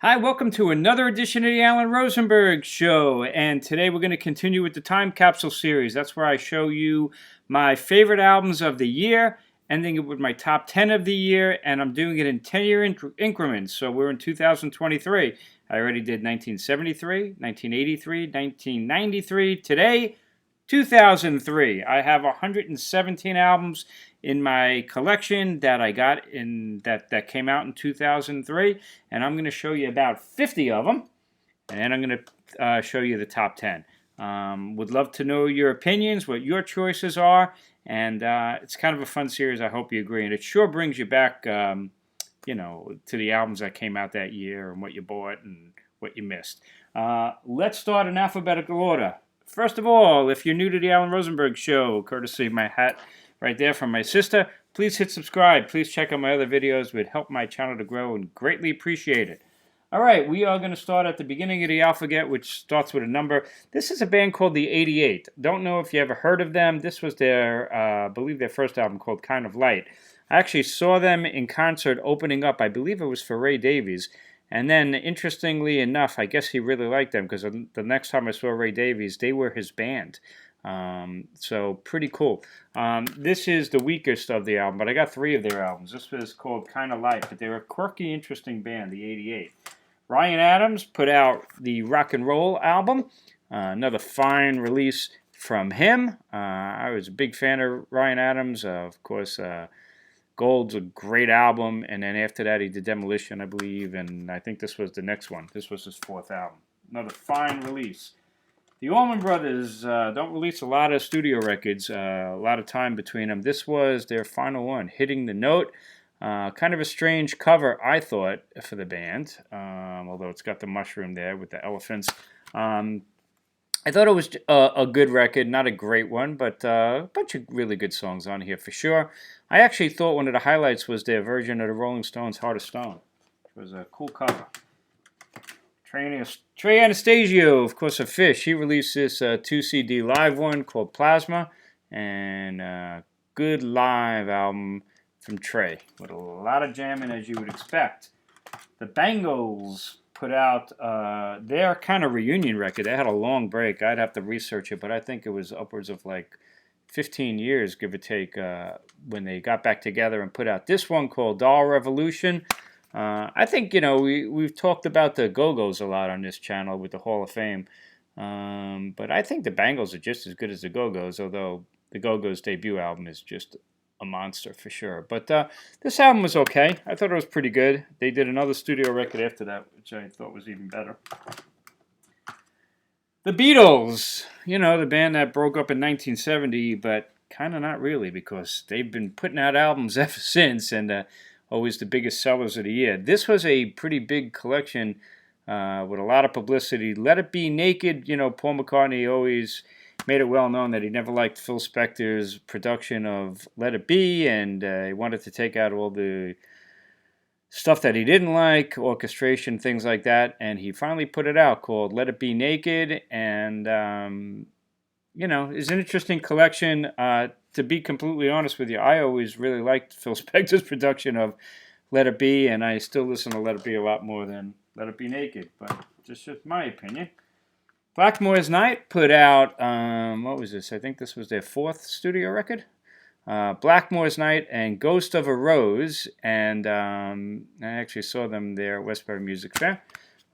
Hi, welcome to another edition of the Alan Rosenberg Show, and today we're going to continue with the Time Capsule series. That's where I show you my favorite albums of the year, ending it with my top 10 of the year, and I'm doing it in 10-year increments, so we're in 2023. I already did 1973, 1983, 1993, today, 2003. I have 117 albums in my collection that I got in that came out in 2003, and I'm going to show you about 50 of them, and then I'm going to show you the top 10. Would love to know your opinions, what your choices are, and it's kind of a fun series. I hope you agree, and it sure brings you back, to the albums that came out that year and what you bought and what you missed. Let's start in alphabetical order. First of all, if you're new to the Alan Rosenberg Show, courtesy of my hat right there from my sister, please hit subscribe. Please check out my other videos. It would help my channel to grow and greatly appreciate it. All right, we are going to start at the beginning of the alphabet, which starts with a number. This is a band called the 88. Don't know if you ever heard of them. This was their, I believe, their first album called Kind of Light. I actually saw them in concert opening up. I believe it was for Ray Davies. And then, interestingly enough, I guess he really liked them because the next time I saw Ray Davies, they were his band. So pretty cool. This is the weakest of the album, but I got 3 of their albums. This was called Kind of Light, but they're a quirky, interesting band, the 88. Ryan Adams put out the Rock and Roll album, another fine release from him. I was a big fan of Ryan Adams. Of course, Gold's a great album, and then after that he did Demolition, I believe, and I think this was the next one. This was his 4th album. Another fine release. The Allman Brothers don't release a lot of studio records, a lot of time between them. This was their final one, Hitting the Note. Kind of a strange cover, I thought, for the band, although it's got the mushroom there with the elephants. I thought it was a good record, not a great one, but a bunch of really good songs on here for sure. I actually thought one of the highlights was their version of the Rolling Stones' Heart of Stone, which was a cool cover. Trey Anastasio, of course, of Fish. He released this 2-CD live one called Plasma, and a good live album from Trey with a lot of jamming, as you would expect. The Bangles put out their kind of reunion record. They had a long break. I'd have to research it, but I think it was upwards of like 15 years, give or take, when they got back together and put out this one called Doll Revolution. I think, we've talked about the Go-Go's a lot on this channel with the Hall of Fame. But I think the Bangles are just as good as the Go-Go's, although the Go-Go's debut album is just a monster for sure. But this album was okay. I thought it was pretty good. They did another studio record after that, which I thought was even better. The Beatles, the band that broke up in 1970, but kind of not really, because they've been putting out albums ever since, and always the biggest sellers of the year. This was a pretty big collection with a lot of publicity. Let It Be Naked, Paul McCartney always made it well known that he never liked Phil Spector's production of Let It Be, and he wanted to take out all the stuff that he didn't like, orchestration, things like that, and he finally put it out called Let It Be Naked, and, it's an interesting collection. To be completely honest with you, I always really liked Phil Spector's production of Let It Be, and I still listen to Let It Be a lot more than Let It Be Naked, but just my opinion. Blackmore's Night put out, what was this? I think this was their 4th studio record. Blackmore's Night and Ghost of a Rose, and I actually saw them there at Westbury Music Fair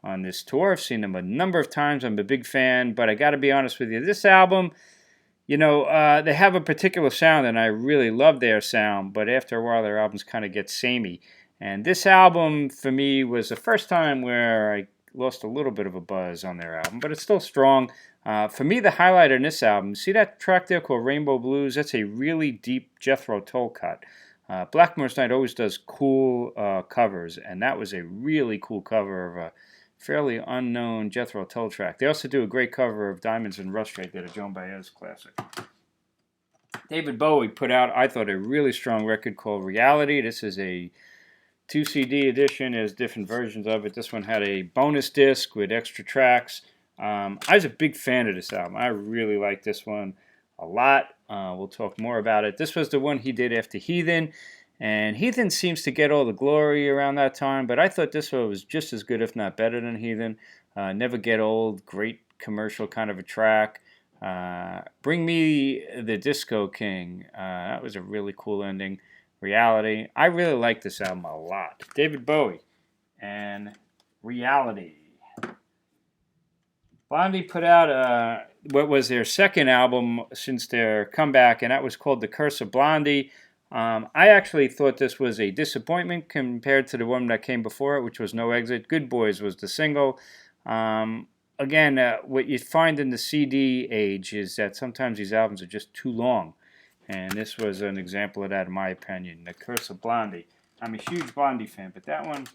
on this tour. I've seen them a number of times. I'm a big fan, but I got to be honest with you, this album, they have a particular sound, and I really love their sound, but after a while their albums kind of get samey. And this album, for me, was the first time where I lost a little bit of a buzz on their album, but it's still strong. For me, the highlight on this album, see that track there called Rainbow Blues? That's a really deep Jethro Tull cut. Blackmore's Night always does cool covers, and that was a really cool cover of a fairly unknown Jethro Tull track. They also do a great cover of Diamonds and Rust right there, a Joan Baez classic. David Bowie put out, I thought, a really strong record called Reality. This is a 2-CD edition. There's different versions of it. This one had a bonus disc with extra tracks. I was a big fan of this album. I really like this one a lot. We'll talk more about it. This was the one he did after Heathen, And Heathen seems to get all the glory around that time, but I thought this one was just as good, if not better, than Heathen. Never Get Old, great commercial kind of a track. Bring Me the Disco King, that was a really cool ending. Reality, I really like this album a lot. David Bowie and Reality. Blondie put out what was their second album since their comeback, and that was called The Curse of Blondie. I actually thought this was a disappointment compared to the one that came before it, which was No Exit. Good Boys was the single. Again, what you find in the CD age is that sometimes these albums are just too long. And this was an example of that, in my opinion. The Curse of Blondie. I'm a huge Blondie fan, but that one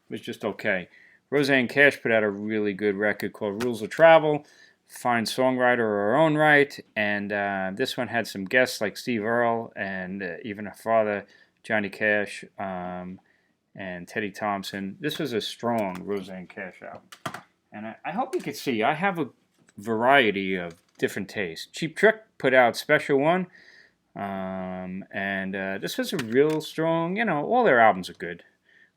was just okay. Roseanne Cash put out a really good record called Rules of Travel. Fine songwriter of her own right. And this one had some guests like Steve Earle and even her father, Johnny Cash, and Teddy Thompson. This was a strong Roseanne Cash album. And I hope you can see, I have a variety of different tastes. Cheap Trick put out Special One. And this was a real strong, all their albums are good.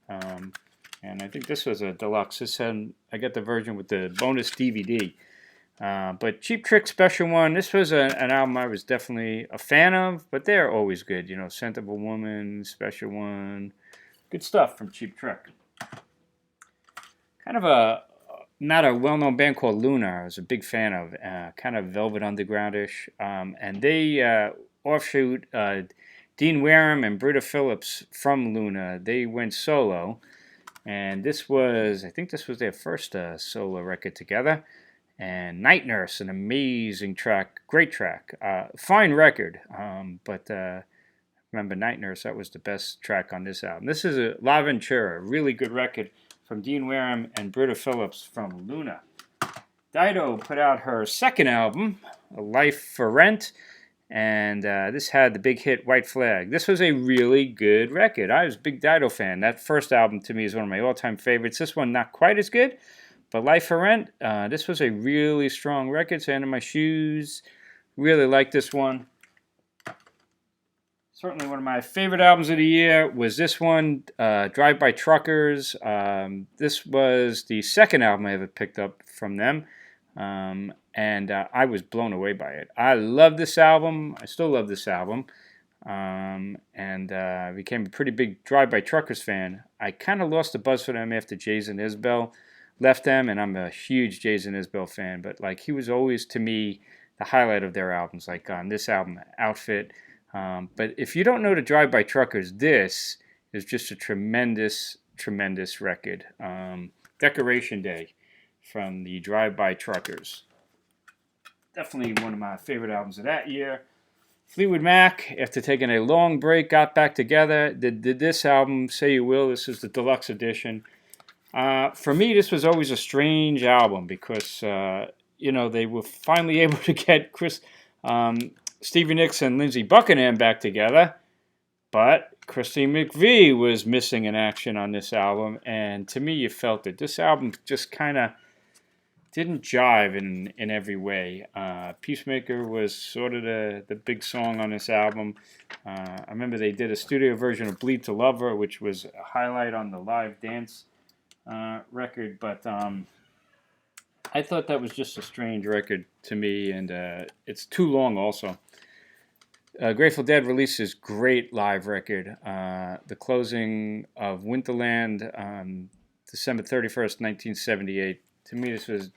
And I think this was a deluxe. I got the version with the bonus DVD. But Cheap Trick Special One, this was an album I was definitely a fan of, but they're always good. Scent of a Woman, Special One. Good stuff from Cheap Trick. Kind of not a well-known band called Luna I was a big fan of. Kind of Velvet Underground-ish. And they offshoot Dean Wareham and Britta Phillips from Luna. They went solo. And I think this was their first solo record together. And Night Nurse, an amazing track, great track, fine record. But remember Night Nurse, that was the best track on this album. This is a La Ventura, a really good record from Dean Wareham and Britta Phillips from Luna. Dido put out her second album, A Life for Rent. And this had the big hit White Flag. This was a really good record. I was a big Dido fan. That first album to me is one of my all-time favorites. This one not quite as good, but Life for Rent, this was a really strong record. Sand in My Shoes, really like this one. Certainly one of my favorite albums of the year was this one, Drive By Truckers. This was the second album I ever picked up from them. And I was blown away by it. I love this album. I still love this album. And became a pretty big Drive By Truckers fan. I kind of lost the buzz for them after Jason Isbell left them, and I'm a huge Jason Isbell fan. But he was always, to me, the highlight of their albums. Like on this album, Outfit. But if you don't know the Drive By Truckers, this is just a tremendous, tremendous record. Decoration Day from the Drive By Truckers. Definitely one of my favorite albums of that year. Fleetwood Mac, after taking a long break, got back together. Did this album, Say You Will. This is the deluxe edition. For me, this was always a strange album because, they were finally able to get Stevie Nicks and Lindsey Buckingham back together. But Christine McVie was missing in action on this album. And to me, you felt that this album just kind of didn't jive in every way. Peacemaker was sort of the big song on this album. I remember they did a studio version of Bleed to Love Her, which was a highlight on the live dance record. But I thought that was just a strange record to me, and it's too long also. Grateful Dead released this great live record, The Closing of Winterland, December 31st, 1978. To me, this was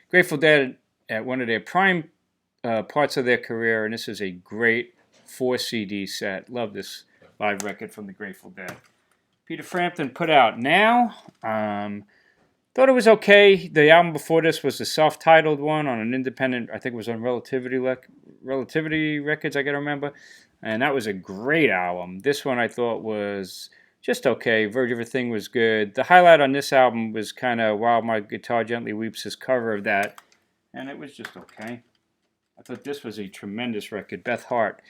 Grateful Dead at one of their prime parts of their career, and this is a great 4 CD set. Love this live record from the Grateful Dead. Peter Frampton put out Now. Thought it was okay. The album before this was the self-titled one on an independent, I think it was on Relativity Records, I gotta remember. And that was a great album. This one I thought was just okay. Verge of a Thing was good. The highlight on this album was kind of While My Guitar Gently Weeps, his cover of that. And it was just okay. I thought this was a tremendous record. Beth Hart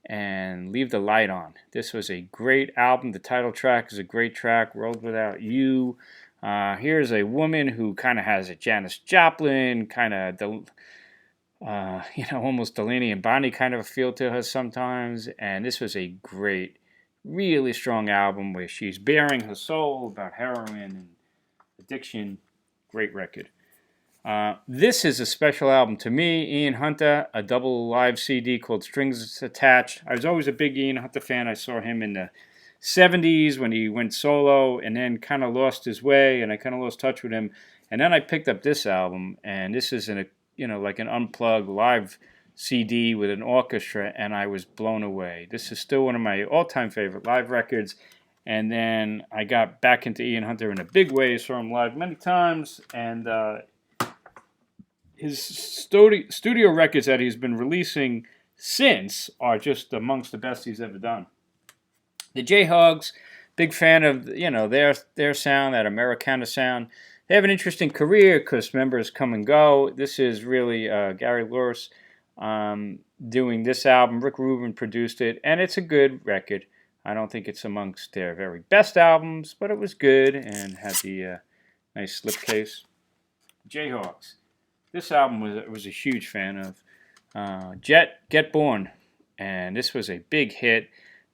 and Leave the Light On. This was a great album. The title track is a great track, World Without You. Here's a woman who kind of has a Janis Joplin, kind of, almost Delaney and Bonnie kind of a feel to her sometimes. And this was a great, really strong album where she's bearing her soul about heroin and addiction. Great record. This is a special album to me. Ian Hunter, a double live CD called Strings Attached. I was always a big Ian Hunter fan. I saw him in the 70s when he went solo and then kind of lost his way, and I kind of lost touch with him. And then I picked up this album, and this is like an unplugged live CD with an orchestra, and I was blown away. This is still one of my all-time favorite live records. And then I got back into Ian Hunter in a big way. Saw him live many times, and his studio records that he's been releasing since are just amongst the best he's ever done. The J-Hogs, big fan of their sound, that Americana sound. They have an interesting career because members come and go. This is really Gary Lewis doing this album. Rick Rubin produced it, and it's a good record. I don't think it's amongst their very best albums, but it was good and had the nice slipcase. Jayhawks. This album was a huge fan of. Get Born, and this was a big hit.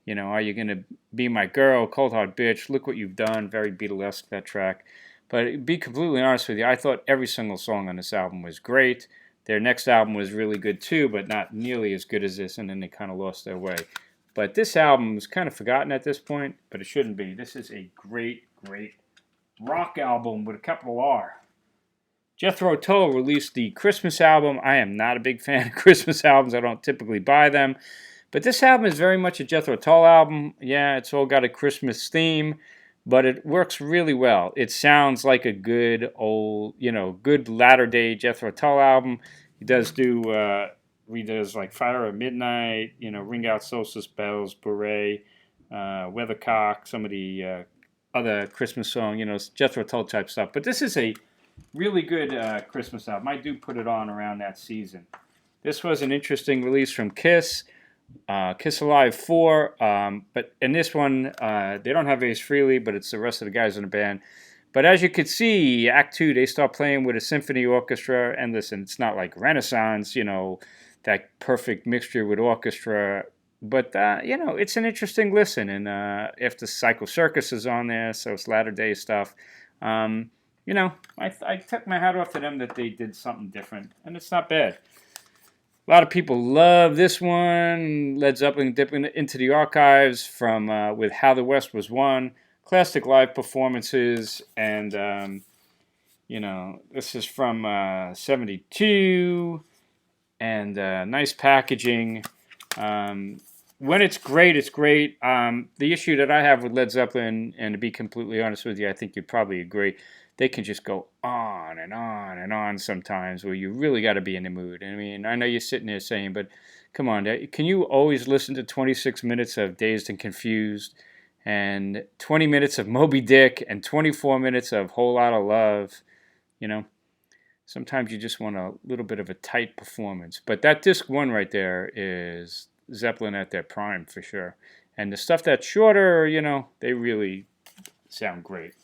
Are you gonna be my girl? Cold Hard Bitch. Look what you've done. Very Beatlesque, that track. But to be completely honest with you, I thought every single song on this album was great. Their next album was really good too, but not nearly as good as this, and then they kind of lost their way. But this album is kind of forgotten at this point, but it shouldn't be. This is a great, great rock album with a capital R. Jethro Tull released the Christmas album. I am not a big fan of Christmas albums. I don't typically buy them. But this album is very much a Jethro Tull album. Yeah, it's all got a Christmas theme, but it works really well. It sounds like a good old, good latter-day Jethro Tull album. He does he does like Fire at Midnight, Ring Out Solstice Bells, Beret, Weathercock, some of the other Christmas songs, Jethro Tull type stuff. But this is a really good Christmas album. I do put it on around that season. This was an interesting release from Kiss. Kiss Alive 4, but in this one, they don't have Ace Frehley, but it's the rest of the guys in the band. But as you could see, Act 2, they start playing with a symphony orchestra, and listen, it's not like Renaissance, that perfect mixture with orchestra, but, it's an interesting listen, and if the Psycho Circus is on there, so it's latter-day stuff, I took my hat off to them that they did something different, and it's not bad. A lot of people love this one. Led Zeppelin dipping into the archives from with How the West Was Won. Classic live performances. And, this is from 72. And nice packaging. When it's great, it's great. The issue that I have with Led Zeppelin, and to be completely honest with you, I think you'd probably agree, they can just go on and on and on sometimes where you really got to be in the mood. I mean, I know you're sitting there saying, but come on, can you always listen to 26 minutes of Dazed and Confused and 20 minutes of Moby Dick and 24 minutes of Whole Lotta Love? Sometimes you just want a little bit of a tight performance. But that disc 1 right there is Zeppelin at their prime for sure. And the stuff that's shorter, they really sound great.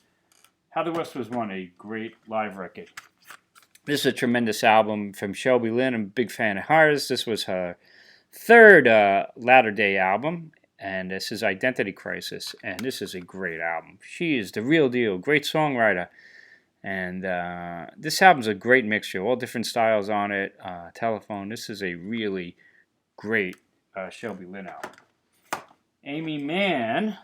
How the West Was Won, a great live record. This is a tremendous album from Shelby Lynne. I'm a big fan of hers. This was her third latter-day album, and this is Identity Crisis, and this is a great album. She is the real deal, great songwriter, and this album's a great mixture, all different styles on it, telephone. This is a really great Shelby Lynne album. Amy Mann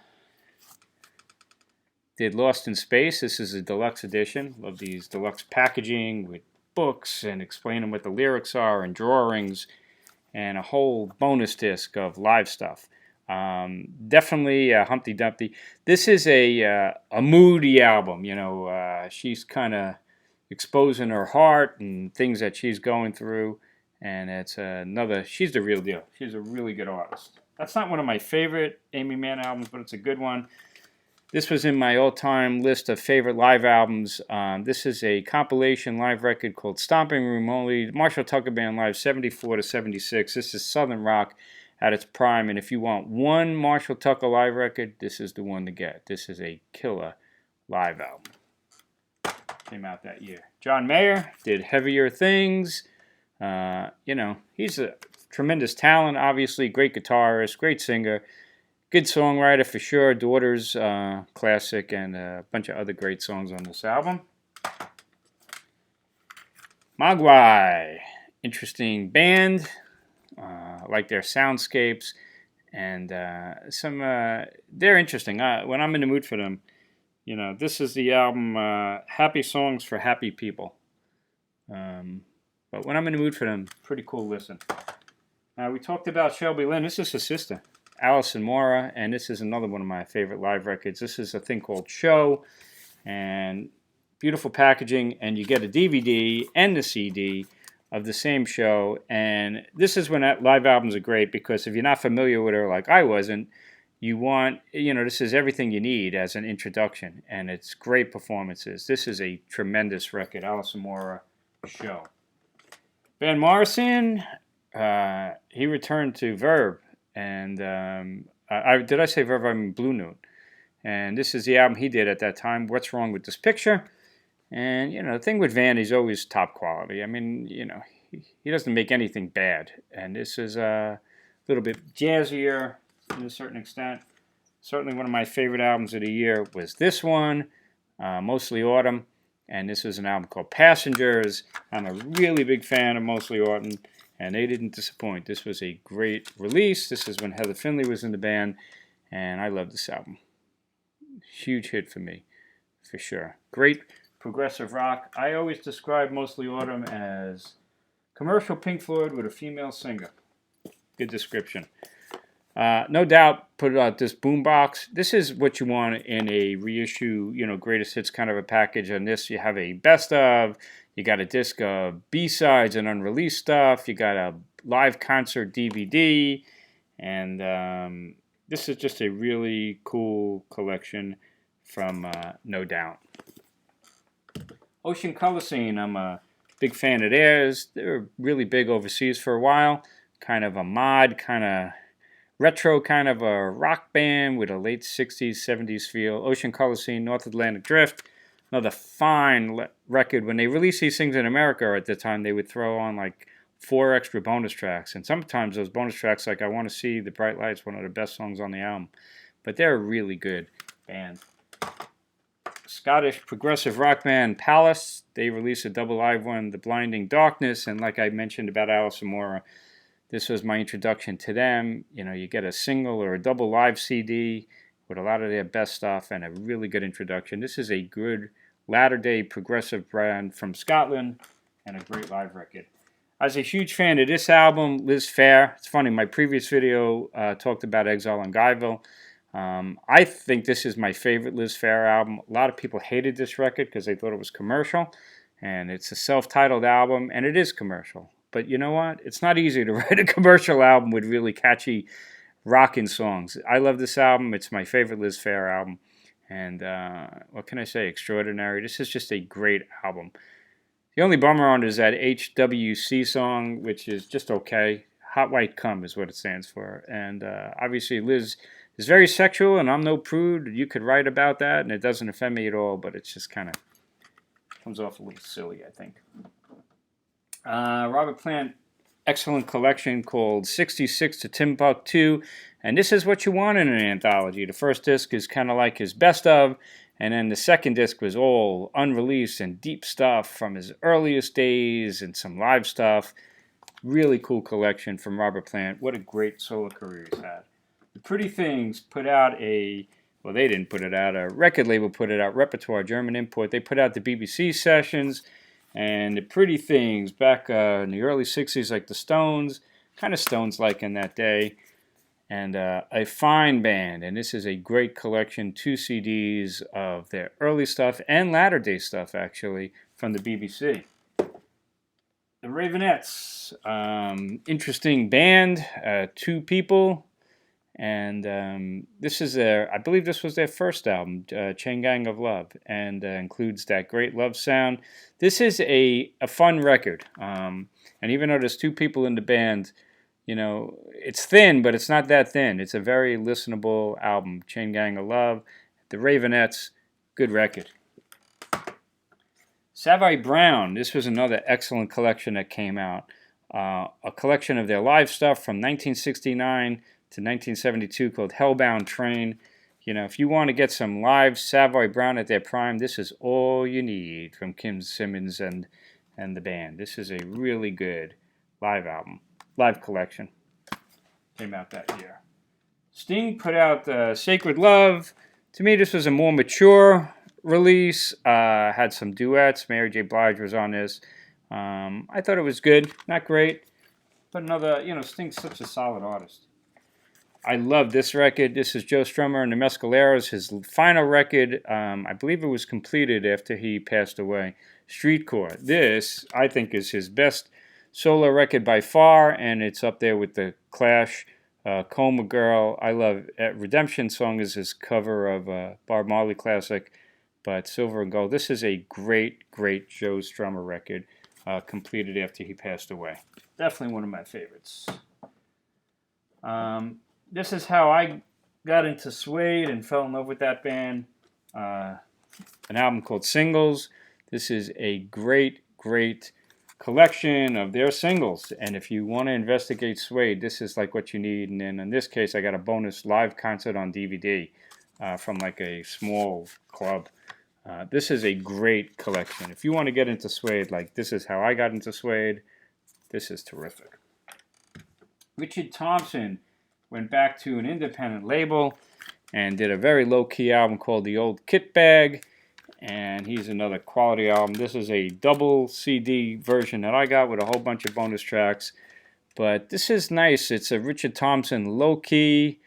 did Lost in Space. This is a deluxe edition. Love these deluxe packaging with books and explaining what the lyrics are and drawings and a whole bonus disc of live stuff. Definitely Humpty Dumpty. This is a moody album. She's kind of exposing her heart and things that she's going through. And it's she's the real deal. She's a really good artist. That's not one of my favorite Amy Mann albums, but it's a good one. This was in my all-time list of favorite live albums. This is a compilation live record called Stomping Room Only, Marshall Tucker Band Live 74 to 76. This is Southern rock at its prime, and if you want one Marshall Tucker live record, this is the one to get. This is a killer live album. Came out that year. John Mayer did Heavier Things. He's a tremendous talent, obviously, great guitarist, great singer. Good songwriter for sure. Daughters, classic, and a bunch of other great songs on this album. Mogwai, interesting band. Like their soundscapes, and they're interesting. When I'm in the mood for them, this is the album Happy Songs for Happy People. But when I'm in the mood for them, pretty cool listen. We talked about Shelby Lynn. This is her sister, Alison Mora, and this is another one of my favorite live records. This is a thing called Show, and beautiful packaging, and you get a DVD and the CD of the same show. And this is when live albums are great, because if you're not familiar with her like I wasn't, you want, this is everything you need as an introduction, and it's great performances. This is a tremendous record, Alison Mora, Show. Van Morrison, he returned to Verve, and did I say Verve? I mean Blue Note. And this is the album he did at that time, What's Wrong with This Picture? And, the thing with Van, he's always top quality. I mean, he doesn't make anything bad. And this is a little bit jazzier to a certain extent. Certainly one of my favorite albums of the year was this one, Mostly Autumn. And this was an album called Passengers. I'm a really big fan of Mostly Autumn, and they didn't disappoint. This was a great release. This is when Heather Finley was in the band, and I love this album. Huge hit for me, for sure. Great progressive rock. I always describe Mostly Autumn as commercial Pink Floyd with a female singer. Good description. No doubt, put out this boombox. This is what you want in a reissue, greatest hits kind of a package. On this, you have a best of, you got a disc of B-sides and unreleased stuff, you got a live concert DVD, and this is just a really cool collection from No Doubt. Ocean Color Scene, I'm a big fan of theirs. They were really big overseas for a while. Kind of a mod, kind of retro, kind of a rock band with a late 60s, 70s feel. Ocean Color Scene, North Atlantic Drift. Another fine record. When they released these things in America at the time, they would throw on like 4 extra bonus tracks. And sometimes those bonus tracks, like I Want to See the Bright Lights, one of the best songs on the album. But they're a really good band. Scottish progressive rock band Palace. They released a double live one, The Blinding Darkness, and like I mentioned about Alison Mora, this was my introduction to them. You get a single or a double live CD with a lot of their best stuff and a really good introduction. This is a good latter-day progressive band from Scotland and a great live record. I was a huge fan of this album, Liz Phair. It's funny, my previous video talked about Exile on Guyville. I think this is my favorite Liz Phair album. A lot of people hated this record because they thought it was commercial, and it's a self-titled album, and it is commercial. But you know what? It's not easy to write a commercial album with really catchy rockin' songs. I love this album. It's my favorite Liz Phair album, and what can I say? Extraordinary. This is just a great album. The only bummer on it is that HWC song, which is just okay. Hot White Cum is what it stands for, and obviously Liz is very sexual, and I'm no prude. You could write about that, and it doesn't offend me at all, but it's just kind of comes off a little silly, I think. Robert Plant, excellent collection called 66 to Timbuktu, and this is what you want in an anthology. The first disc is kind of like his best of, and then the second disc was all unreleased and deep stuff from his earliest days and some live stuff. Really cool collection from Robert Plant. What a great solo career he's had. The Pretty Things put out they didn't put it out, a record label put it out, Repertoire, German import. They put out the BBC sessions, and the Pretty Things back in the early 60s, like the Stones, kind of Stones-like in that day, and a fine band. And this is a great collection, 2 CDs of their early stuff and latter-day stuff, actually, from the BBC. The Ravenettes, interesting band, 2 people. And this is I believe this was their first album, Chain Gang of Love, and includes that great love sound. This is a fun record, and even though there's 2 people in the band, it's thin, but it's not that thin. It's a very listenable album, Chain Gang of Love. The Ravenettes, good record. Savvy Brown, this was another excellent collection that came out. A collection of their live stuff from 1969 to 1972 called Hellbound Train. You know, if you want to get some live Savoy Brown at their prime, this is all you need from Kim Simmons and the band. This is a really good live album, live collection. Came out that year. Sting put out Sacred Love. To me, this was a more mature release. Had some duets. Mary J. Blige was on this. I thought it was good. Not great, but another, you know, Sting's such a solid artist. I love this record. This is Joe Strummer and the Mescaleros, his final record. I believe it was completed after he passed away. Streetcore. This, I think, is his best solo record by far, and it's up there with the Clash, Coma Girl. I love Redemption Song is his cover of a Bob Marley classic, but Silver and Gold. This is a great, great Joe Strummer record, completed after he passed away. Definitely one of my favorites. This is how I got into Suede and fell in love with that band. An album called Singles. This is a great, great collection of their singles. And if you want to investigate Suede, this is like what you need. And then in this case, I got a bonus live concert on DVD from like a small club. This is a great collection. If you want to get into Suede, like this is how I got into Suede, this is terrific. Richard Thompson went back to an independent label and did a very low-key album called The Old Kit Bag, and he's another quality album. This is a double CD version that I got with a whole bunch of bonus tracks, but this is nice. It's a Richard Thompson low-key,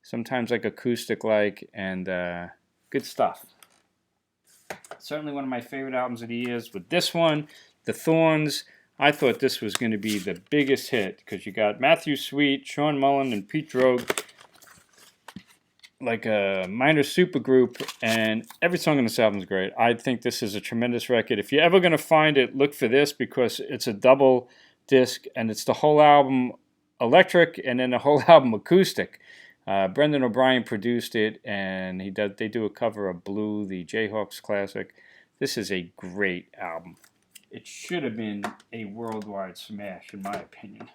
sometimes like acoustic-like, and good stuff. Certainly one of my favorite albums of the years. With this one, The Thorns, I thought this was going to be the biggest hit because you got Matthew Sweet, Sean Mullen, and Pete Droge, like a minor supergroup, and every song on this album is great. I think this is a tremendous record. If you're ever going to find it, look for this because it's a double disc, and it's the whole album electric and then the whole album acoustic. Brendan O'Brien produced it, and they do a cover of Blue, the Jayhawks classic. This is a great album. It should have been a worldwide smash, in my opinion.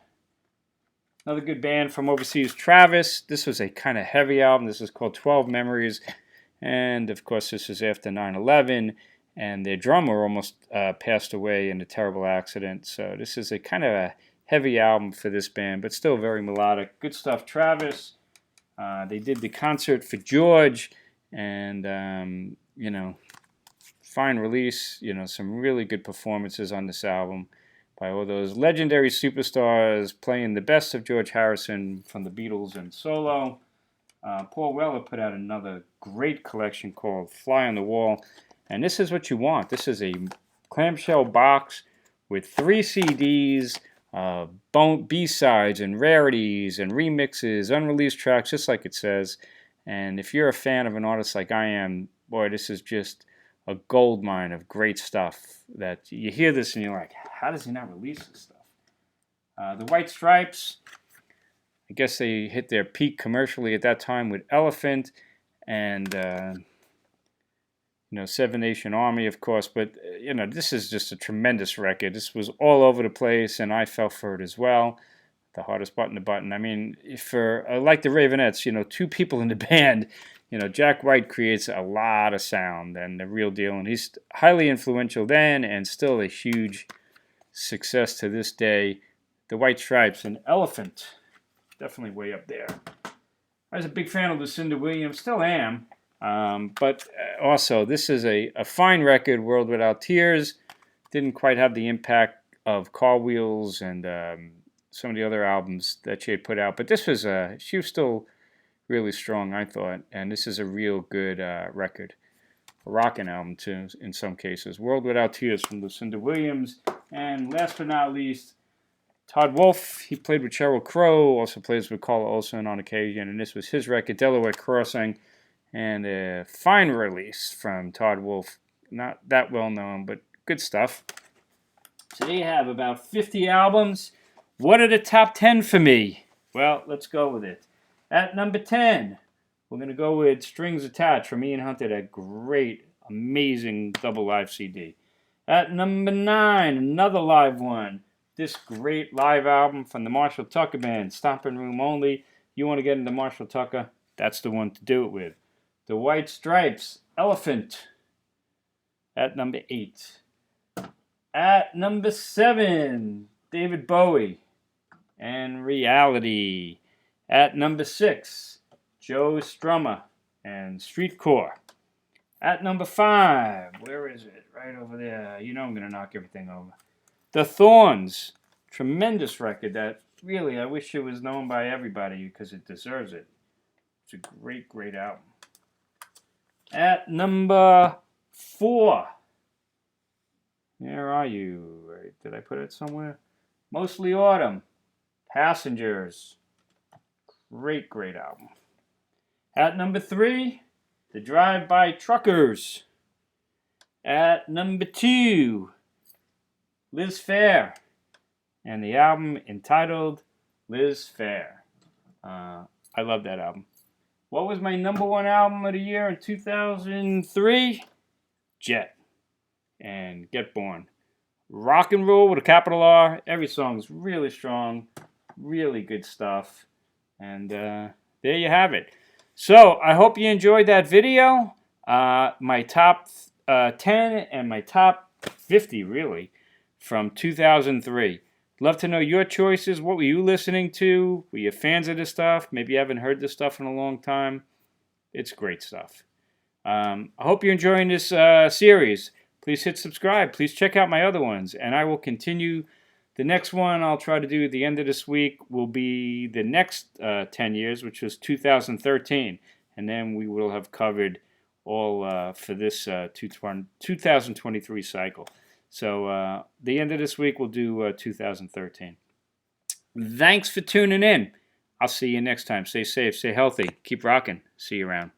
Another good band from overseas, Travis. This was a kind of heavy album. This is called 12 Memories. And, of course, this is after 9/11. And their drummer almost passed away in a terrible accident. So this is a kind of a heavy album for this band, but still very melodic. Good stuff, Travis. They did the concert for George. And, you know, fine release. You know, some really good performances on this album by all those legendary superstars playing the best of George Harrison from the Beatles and solo. Paul Weller put out another great collection called Fly on the Wall. And this is what you want. This is a clamshell box with 3 CDs, B-sides and rarities and remixes, unreleased tracks, just like it says. And if you're a fan of an artist like I am, boy, this is just a gold mine of great stuff that you hear this and you're like, how does he not release this stuff? The White Stripes, I guess they hit their peak commercially at that time with Elephant and, you know, Seven Nation Army, of course. But, you know, this is just a tremendous record. This was all over the place, and I fell for it as well. The hardest button to button. I mean, for like the Ravenettes, you know, 2 people in the band. You know, Jack White creates a lot of sound and the real deal, and he's highly influential then and still a huge success to this day. The White Stripes and Elephant, definitely way up there. I was a big fan of Lucinda Williams, still am, but also this is a fine record, World Without Tears. Didn't quite have the impact of Car Wheels and some of the other albums that she had put out, but this was she was still really strong, I thought, and this is a real good record. A rockin' album, too, in some cases. World Without Tears from Lucinda Williams. And last but not least, Todd Wolfe. He played with Sheryl Crow, also plays with Carla Olson on occasion, and this was his record, Delaware Crossing, and a fine release from Todd Wolfe. Not that well known, but good stuff. So they have about 50 albums. What are the top 10 for me? Well, let's go with it. At number 10, we're going to go with Strings Attached from Ian Hunter, that great, amazing double live CD. At number 9, another live one. This great live album from the Marshall Tucker Band, Stompin' Room Only. you want to get into Marshall Tucker, that's the one to do it with. The White Stripes, Elephant, at number 8. At number 7, David Bowie and Reality. At number 6, Joe Strummer and Streetcore. At number 5, where is it? Right over there. You know I'm going to knock everything over. The Thorns, tremendous record that really I wish it was known by everybody because it deserves it. It's a great, great album. At number 4, where are you? Did I put it somewhere? Mostly Autumn, Passengers. Great, great album. At number 3, The Drive-By Truckers. At number 2, Liz Phair, and the album entitled Liz Phair. I love that album. What was my number 1 album of the year in 2003? Jet and Get Born. Rock and roll with a capital R. Every song's really strong, really good stuff. And there you have it. So I hope you enjoyed that video. My top 10 and my top 50, really, from 2003. Love to know your choices. What were you listening to? Were you fans of this stuff? Maybe you haven't heard this stuff in a long time. It's great stuff. I hope you're enjoying this series. Please hit subscribe. Please check out my other ones. And I will continue. The next one I'll try to do at the end of this week will be the next 10 years, which was 2013. And then we will have covered all for this 2023 cycle. So the end of this week we'll do 2013. Thanks for tuning in. I'll see you next time. Stay safe, stay healthy, keep rocking. See you around.